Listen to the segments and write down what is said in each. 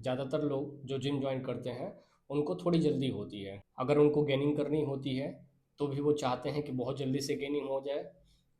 ज़्यादातर लोग जो जिम ज्वाइन करते हैं उनको थोड़ी जल्दी होती है। अगर उनको गेनिंग करनी होती है तो भी वो चाहते हैं कि बहुत जल्दी से गेनिंग हो जाए,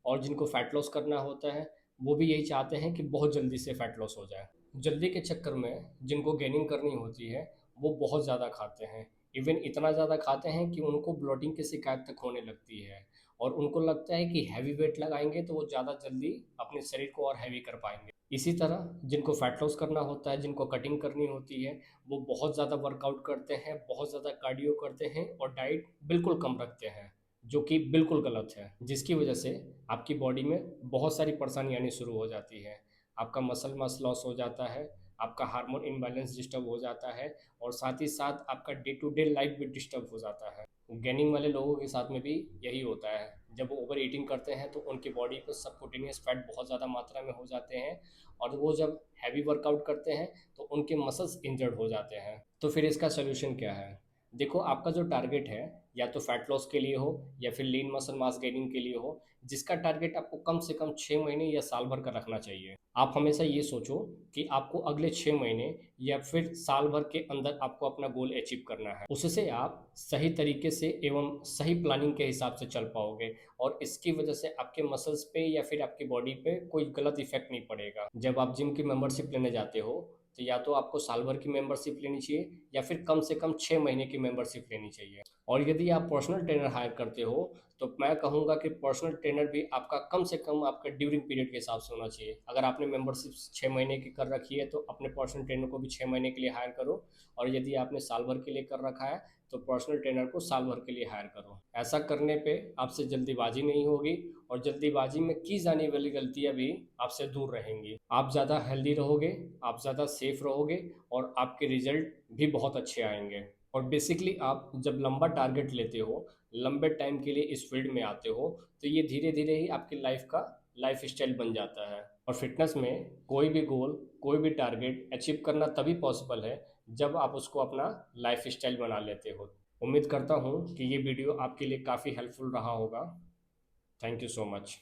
और जिनको फैट लॉस करना होता है वो भी यही चाहते हैं कि बहुत जल्दी से फैट लॉस हो जाए। जल्दी के चक्कर में जिनको गेनिंग करनी होती है वो बहुत ज़्यादा खाते हैं। इवन इतना ज़्यादा खाते हैं कि उनको ब्लोटिंग की शिकायत तक होने लगती है, और उनको लगता है कि हैवी वेट लगाएंगे तो वो ज़्यादा जल्दी अपने शरीर को और हैवी कर पाएंगे। इसी तरह जिनको फैट लॉस करना होता है, जिनको कटिंग करनी होती है, वो बहुत ज़्यादा वर्कआउट करते हैं, बहुत ज़्यादा कार्डियो करते हैं और डाइट बिल्कुल कम रखते हैं, जो कि बिल्कुल गलत है। जिसकी वजह से आपकी बॉडी में बहुत सारी परेशानी आनी शुरू हो जाती है। आपका मसल मास लॉस हो जाता है, आपका हार्मोन इम्बैलेंस डिस्टर्ब हो जाता है, और साथ ही साथ आपका डे टू डे लाइफ भी डिस्टर्ब हो जाता है। गेनिंग वाले लोगों के साथ में भी यही होता है। जब वो ओवर ईटिंग करते हैं तो उनकी बॉडी पर सबकुटेनियस फैट बहुत ज़्यादा मात्रा में हो जाते हैं, और वो जब हैवी वर्कआउट करते हैं तो उनके मसल्स इंजर्ड हो जाते हैं। तो फिर इसका सोल्यूशन क्या है? देखो, आपका जो टारगेट है, या तो फैट लॉस के लिए हो या फिर लीन मसल मास गेनिंग के लिए हो, जिसका टारगेट आपको कम से कम 6 महीने या साल भर का रखना चाहिए। आप हमेशा ये सोचो कि आपको अगले 6 महीने या फिर साल भर के अंदर आपको अपना गोल अचीव करना है। उससे आप सही तरीके से एवं सही प्लानिंग के हिसाब से चल पाओगे, और इसकी वजह से आपके मसल्स पे या फिर आपकी बॉडी पे कोई गलत इफेक्ट नहीं पड़ेगा। जब आप जिम की मेंबरशिप लेने जाते हो तो या तो आपको साल भर की मेंबरशिप लेनी चाहिए या फिर कम से कम 6 महीने की मेंबरशिप लेनी चाहिए। और यदि आप पर्सनल ट्रेनर हायर करते हो तो मैं कहूँगा कि पर्सनल ट्रेनर भी आपका कम से कम आपका ड्यूरिंग पीरियड के हिसाब से होना चाहिए। अगर आपने मेंबरशिप 6 महीने की कर रखी है तो अपने पर्सनल ट्रेनर को भी 6 महीने के लिए हायर करो, और यदि आपने साल भर के लिए कर रखा है तो पर्सनल ट्रेनर को साल भर के लिए हायर करो। ऐसा करने पे आपसे जल्दीबाजी नहीं होगी, और जल्दीबाजी में की जाने वाली गलतियां भी आपसे दूर रहेंगी। आप ज़्यादा हेल्दी रहोगे, आप ज़्यादा सेफ रहोगे, और आपके रिजल्ट भी बहुत अच्छे आएंगे। और बेसिकली आप जब लंबा टारगेट लेते हो, लंबे टाइम के लिए इस फील्ड में आते हो, तो ये धीरे धीरे ही आपकी लाइफ का लाइफ स्टाइल बन जाता है। और फिटनेस में कोई भी गोल, कोई भी टारगेट अचीव करना तभी पॉसिबल है जब आप उसको अपना लाइफ स्टाइल बना लेते हो। उम्मीद करता हूँ कि ये वीडियो आपके लिए काफ़ी हेल्पफुल रहा होगा। Thank you so much.